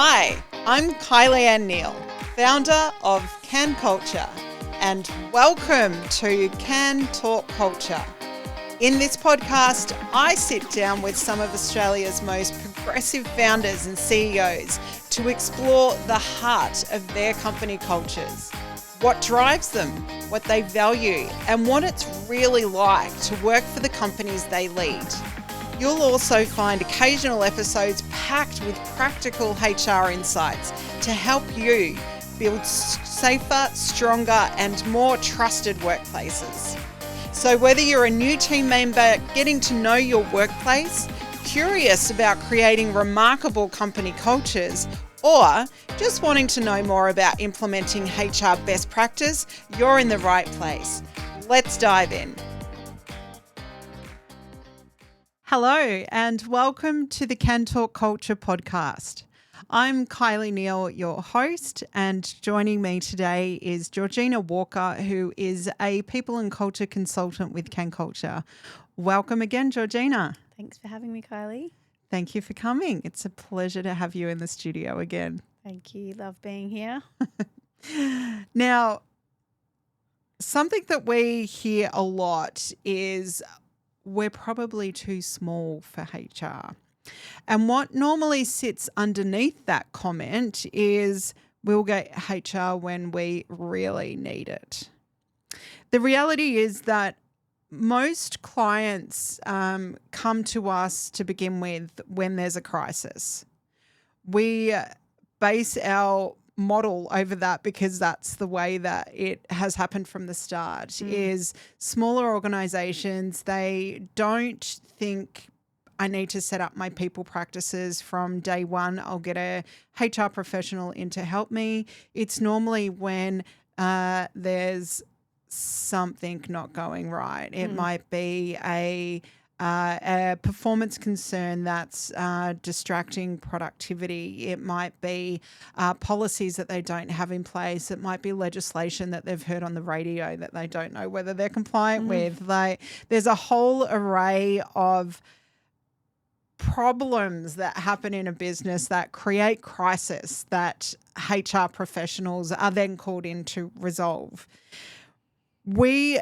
Hi, I'm Kylie Anne Neal, founder of Kan Culture, and welcome to Kan Talk Kulture. In this podcast, I sit down with some of Australia's most progressive founders and CEOs to explore the heart of their company cultures, what drives them, what they value, and what it's really like to work for the companies they lead. You'll also find occasional episodes packed with practical HR insights to help you build safer, stronger, and more trusted workplaces. So whether you're a new team member getting to know your workplace, curious about creating remarkable company cultures, or just wanting to know more about implementing HR best practice, you're in the right place. Let's dive in. Hello and welcome to the Kan Talk Kulture podcast. I'm Kylie Neal, your host, and joining me today is Georgina Walker, who is a people and culture consultant with Kan Culture. Welcome again, Georgina. Thanks for having me, Kylie. Thank you for coming. It's a pleasure to have you in the studio again. Thank you. Love being here. Now, something that we hear a lot is we're probably too small for HR. And what normally sits underneath that comment is we'll get HR when we really need it. The reality is that most clients come to us to begin with when there's a crisis. We base our model over that because that's the way that it has happened from the start. Is smaller organizations, they don't think I need to set up my people practices from day one. I'll get a HR professional in to help me. It's normally when there's something not going right. It might be a performance concern that's distracting productivity. It might be policies that they don't have in place. It might be legislation that they've heard on the radio that they don't know whether they're compliant with. Like, there's a whole array of problems that happen in a business that create crisis that HR professionals are then called in to resolve. When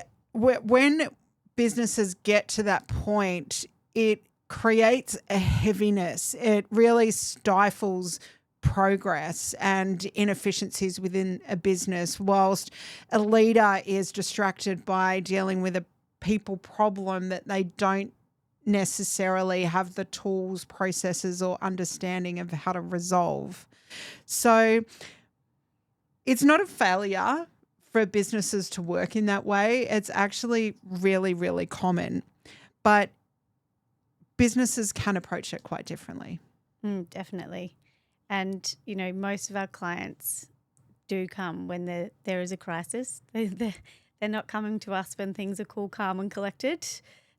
businesses get to that point, it creates a heaviness. It really stifles progress and inefficiencies within a business, whilst a leader is distracted by dealing with a people problem that they don't necessarily have the tools, processes, or understanding of how to resolve. So it's not a failure for businesses to work in that way. It's actually really, really common. But businesses can approach it quite differently. Definitely. And, you know, most of our clients do come when there is a crisis. They're not coming to us when things are cool, calm and collected.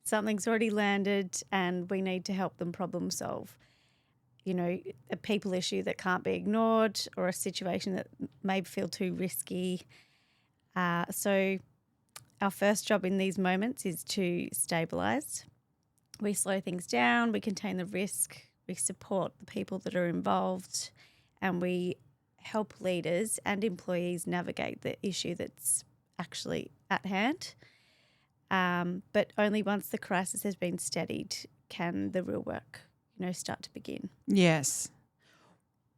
Something's already landed and we need to help them problem solve. You know, a people issue that can't be ignored or a situation that may feel too risky. So our first job in these moments is to stabilise. We slow things down, we contain the risk, we support the people that are involved, and we help leaders and employees navigate the issue that's actually at hand. But only once the crisis has been steadied can the real work, start to begin. Yes.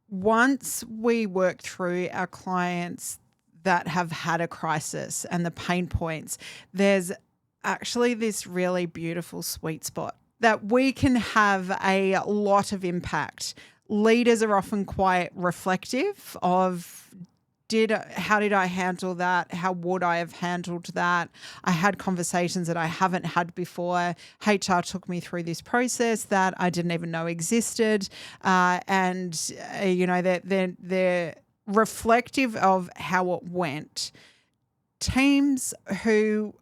Once we work through our clients that have had a crisis and the pain points, there's actually this really beautiful sweet spot that we can have a lot of impact. Leaders are often quite reflective of how did I handle that? How would I have handled that? I had conversations that I haven't had before. HR took me through this process that I didn't even know existed. They're reflective of how it went. Teams who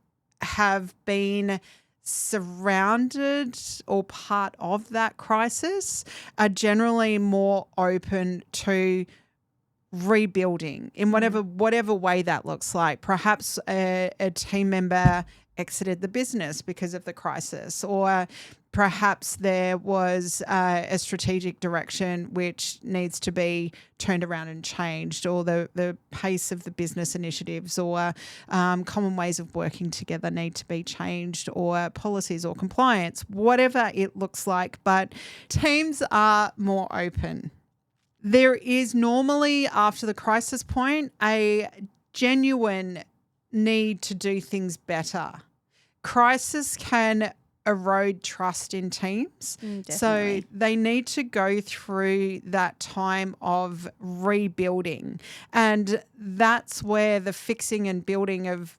have been surrounded or part of that crisis are generally more open to rebuilding in whatever way that looks like. Perhaps a team member exited the business because of the crisis, or perhaps there was a strategic direction which needs to be turned around and changed, or the pace of the business initiatives or common ways of working together need to be changed, or policies or compliance, whatever it looks like. But teams are more open. There is normally, after the crisis point, a genuine need to do things better. Crisis can erode trust in teams. So they need to go through that time of rebuilding. And that's where the fixing and building of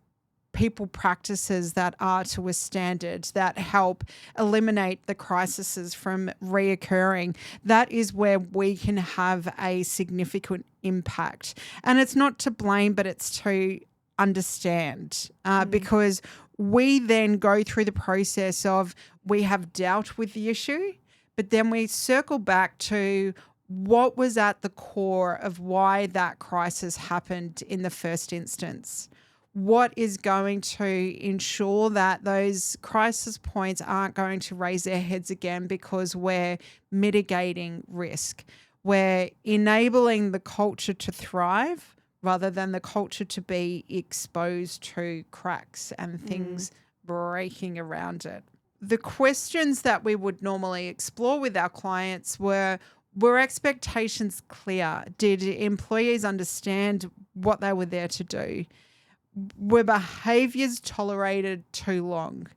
people practices that are to a standard that help eliminate the crises from reoccurring, that is where we can have a significant impact. And it's not to blame, but it's to understand, because we then go through the process of we have dealt with the issue, but then we circle back to what was at the core of why that crisis happened in the first instance. What is going to ensure that those crisis points aren't going to raise their heads again, because we're mitigating risk. We're enabling the culture to thrive rather than the culture to be exposed to cracks and things breaking around it. The questions that we would normally explore with our clients were expectations clear? Did employees understand what they were there to do? Were behaviours tolerated too long?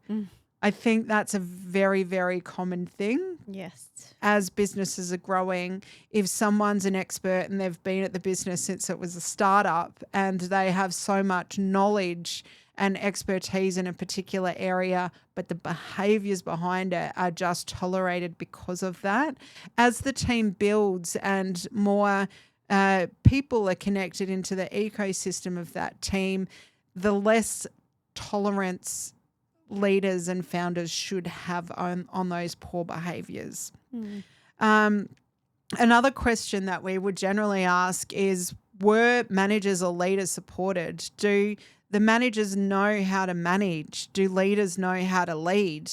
I think that's a very, very common thing. Yes. As businesses are growing, if someone's an expert and they've been at the business since it was a startup and they have so much knowledge and expertise in a particular area, but the behaviours behind it are just tolerated because of that. As the team builds and more people are connected into the ecosystem of that team, the less tolerance leaders and founders should have on those poor behaviours. Another question that we would generally ask is, were managers or leaders supported? Do the managers know how to manage? Do leaders know how to lead?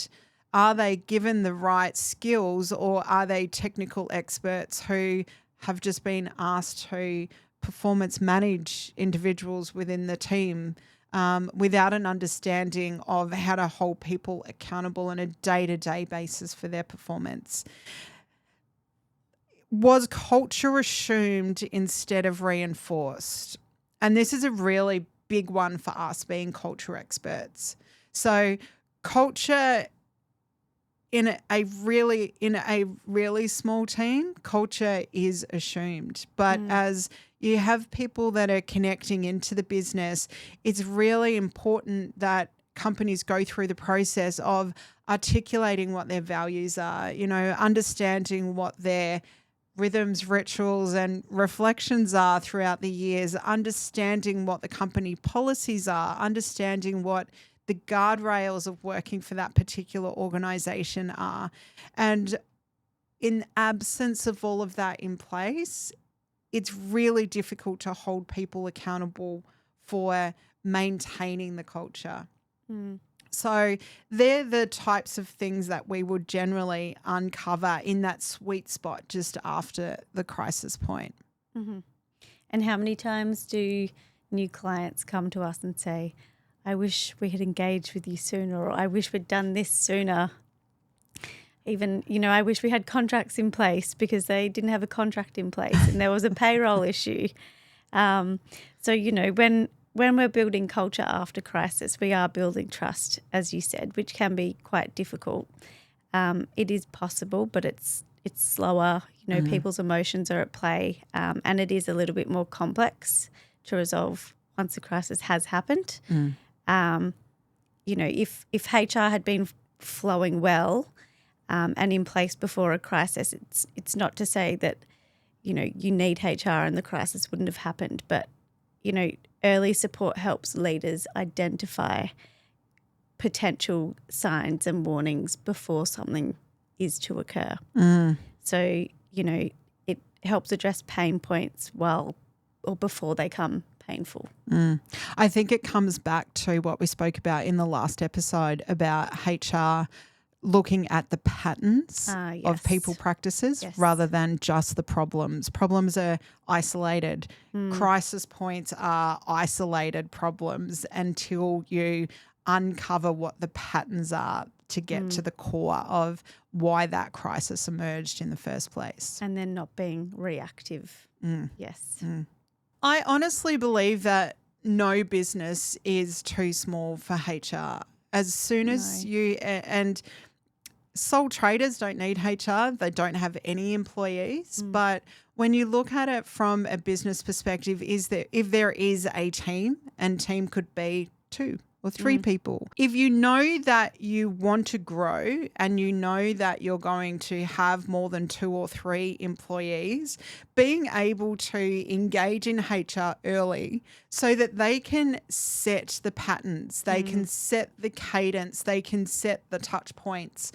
Are they given the right skills, or are they technical experts who have just been asked to performance manage individuals within the team without an understanding of how to hold people accountable on a day-to-day basis for their performance? Was culture assumed instead of reinforced? And this is a really big one for us being culture experts. So culture in a really small team, culture is assumed. But as you have people that are connecting into the business, it's really important that companies go through the process of articulating what their values are, understanding what their rhythms, rituals, and reflections are throughout the years, understanding what the company policies are, understanding what the guardrails of working for that particular organisation are. And in absence of all of that in place, it's really difficult to hold people accountable for maintaining the culture. So they're the types of things that we would generally uncover in that sweet spot just after the crisis point. And how many times do new clients come to us and say, I wish we had engaged with you sooner, or I wish we'd done this sooner? Even, I wish we had contracts in place, because they didn't have a contract in place and there was a payroll issue. So, when we're building culture after crisis, we are building trust, as you said, which can be quite difficult. It is possible, but it's slower. People's emotions are at play, and it is a little bit more complex to resolve once the crisis has happened. If HR had been flowing well and in place before a crisis, it's not to say that you need HR and the crisis wouldn't have happened, but early support helps leaders identify potential signs and warnings before something is to occur. So, it helps address pain points before they come painful. I think it comes back to what we spoke about in the last episode about HR looking at the patterns Yes. of people practices Yes. rather than just the problems. Problems are isolated. Crisis points are isolated problems until you uncover what the patterns are to get to the core of why that crisis emerged in the first place. And then not being reactive. Yes. I honestly believe that no business is too small for HR. As soon as and sole traders don't need HR. They don't have any employees. But when you look at it from a business perspective, if there is a team, and team could be 2 or 3 people. If you know that you want to grow and you know that you're going to have more than 2 or 3 employees, being able to engage in HR early so that they can set the patterns, they can set the cadence, they can set the touch points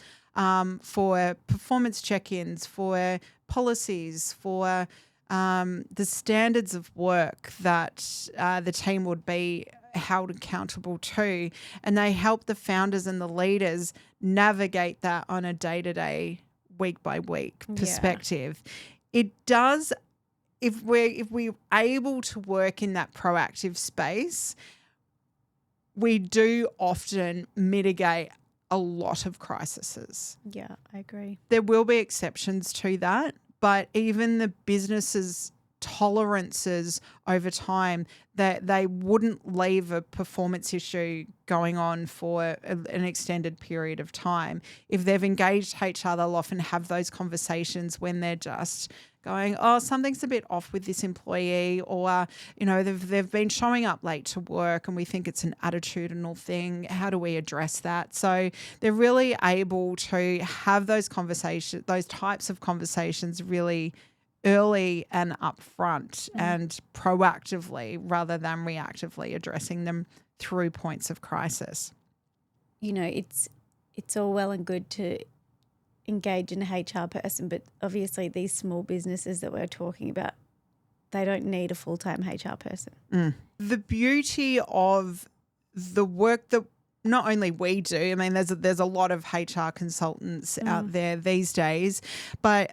for performance check-ins, for policies, for the standards of work that the team would be held accountable to, and they help the founders and the leaders navigate that on a day-to-day, week-by-week perspective. It does, if we're able to work in that proactive space, we do often mitigate a lot of crises. Yeah, I agree. There will be exceptions to that, but even the businesses' tolerances over time, that they wouldn't leave a performance issue going on for an extended period of time. If they've engaged HR, they'll often have those conversations when they're just going, oh, something's a bit off with this employee, or, you know, they've been showing up late to work and we think it's an attitudinal thing. How do we address that? So they're really able to have those conversations, those types of conversations really early and upfront and proactively rather than reactively addressing them through points of crisis. You know, it's all well and good to engage in a HR person, but obviously these small businesses that we're talking about, they don't need a full-time HR person. The beauty of the work that not only we do, I mean, there's a lot of HR consultants out there these days, but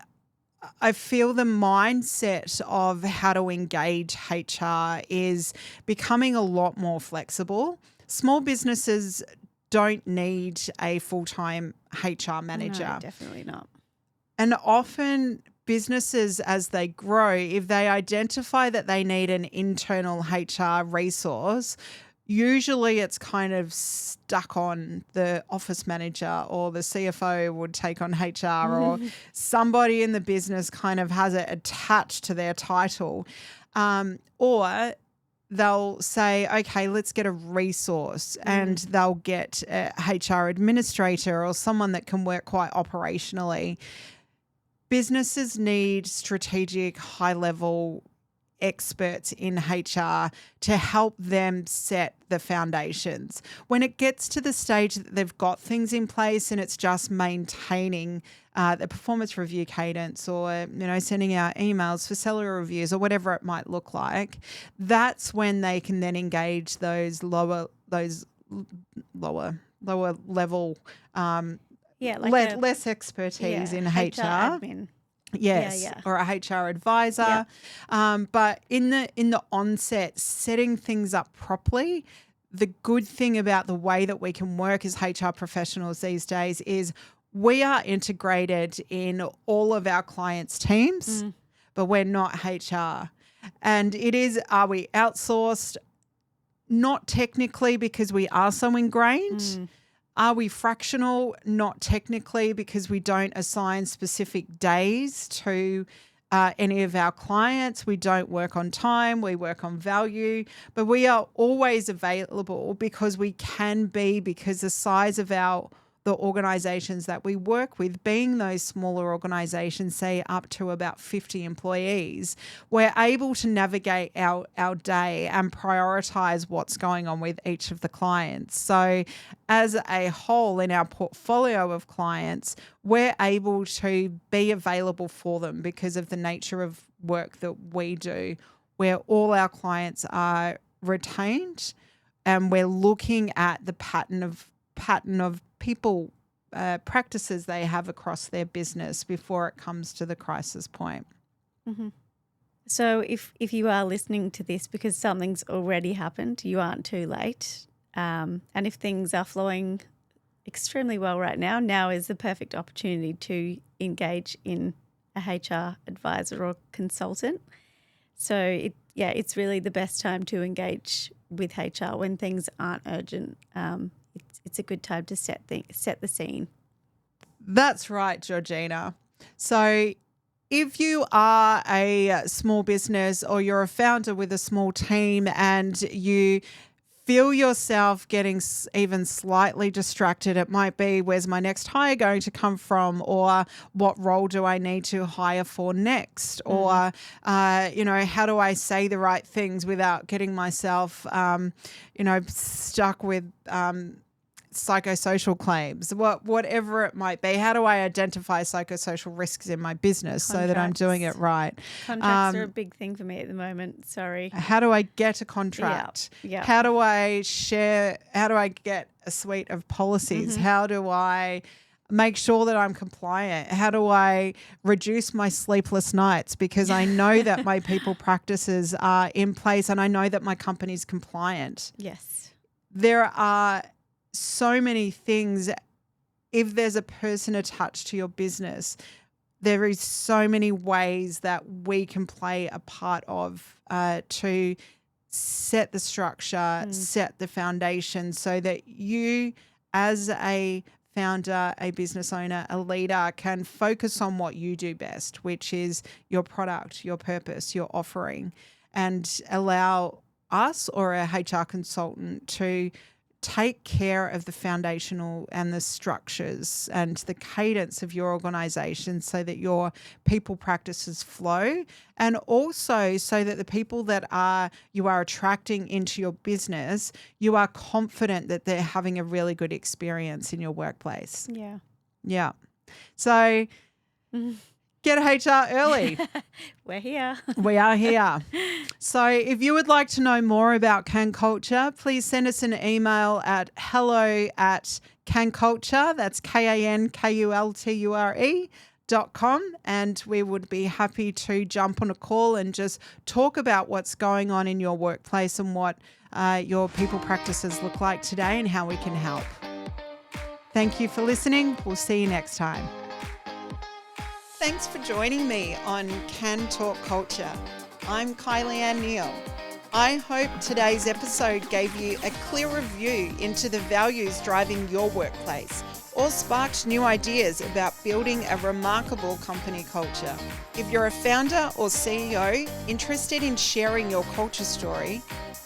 I feel the mindset of how to engage HR is becoming a lot more flexible. Small businesses don't need a full-time HR manager. No, definitely not. And often businesses, as they grow, if they identify that they need an internal HR resource, usually it's kind of stuck on the office manager, or the CFO would take on HR, or somebody in the business kind of has it attached to their title. Or they'll say, okay, let's get a resource, and they'll get a HR administrator or someone that can work quite operationally. Businesses need strategic, high-level experts in HR to help them set the foundations. When it gets to the stage that they've got things in place and it's just maintaining the performance review cadence, or, you know, sending out emails for seller reviews or whatever it might look like, that's when they can then engage those lower level, less expertise in HR. Admin. Yes, or a HR advisor. But in the onset, setting things up properly, the good thing about the way that we can work as HR professionals these days is we are integrated in all of our clients' teams, but we're not HR. And are we outsourced? Not technically, because we are so ingrained. Are we fractional? Not technically, because we don't assign specific days to any of our clients. We don't work on time. We work on value. But we are always available because we can be, because the size of the organisations that we work with, being those smaller organisations, say up to about 50 employees, we're able to navigate our day and prioritise what's going on with each of the clients. So as a whole, in our portfolio of clients, we're able to be available for them because of the nature of work that we do, where all our clients are retained, and we're looking at the pattern of people practices they have across their business before it comes to the crisis point. Mm-hmm. So if you are listening to this because something's already happened, you aren't too late. And if things are flowing extremely well right now is the perfect opportunity to engage in a HR advisor or consultant. So it's really the best time to engage with HR when things aren't urgent. It's a good time to set the scene. That's right, Georgina. So if you are a small business or you're a founder with a small team and you feel yourself getting even slightly distracted, it might be, where's my next hire going to come from? Or what role do I need to hire for next? Or, how do I say the right things without getting myself, stuck with psychosocial claims, whatever it might be? How do I identify psychosocial risks in my business so that I'm doing it right? Contracts are a big thing for me at the moment. Sorry. How do I get a contract? Yeah. How do I get a suite of policies? Mm-hmm. How do I make sure that I'm compliant? How do I reduce my sleepless nights because I know that my people practices are in place and I know that my company's compliant? Yes. There are so many things. If there's a person attached to your business, there is so many ways that we can play a part of to set the structure, set the foundation so that you as a founder, a business owner, a leader can focus on what you do best, which is your product, your purpose, your offering, and allow us or a HR consultant to take care of the foundational and the structures and the cadence of your organization so that your people practices flow, and also so that the people that you are attracting into your business, you are confident that they're having a really good experience in your workplace. Yeah. So get HR early. We're here. We are here. So if you would like to know more about Kan Culture, please send us an email at hello@kanculture, that's KANKULTURE.com, and we would be happy to jump on a call and just talk about what's going on in your workplace and what your people practices look like today and how we can help. Thank you for listening. We'll see you next time. Thanks for joining me on Kan Talk Kulture. I'm Kylie Anne Neal. I hope today's episode gave you a clearer view into the values driving your workplace or sparked new ideas about building a remarkable company culture. If you're a founder or CEO interested in sharing your culture story,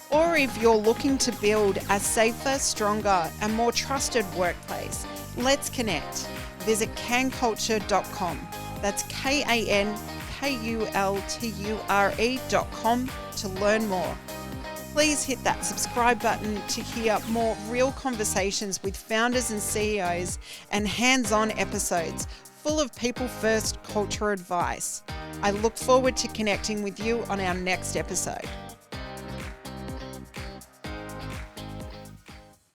or if you're looking to build a safer, stronger, and more trusted workplace, let's connect. Visit kanculture.com. That's KANKULTURE.com to learn more. Please hit that subscribe button to hear more real conversations with founders and CEOs and hands-on episodes full of people-first culture advice. I look forward to connecting with you on our next episode.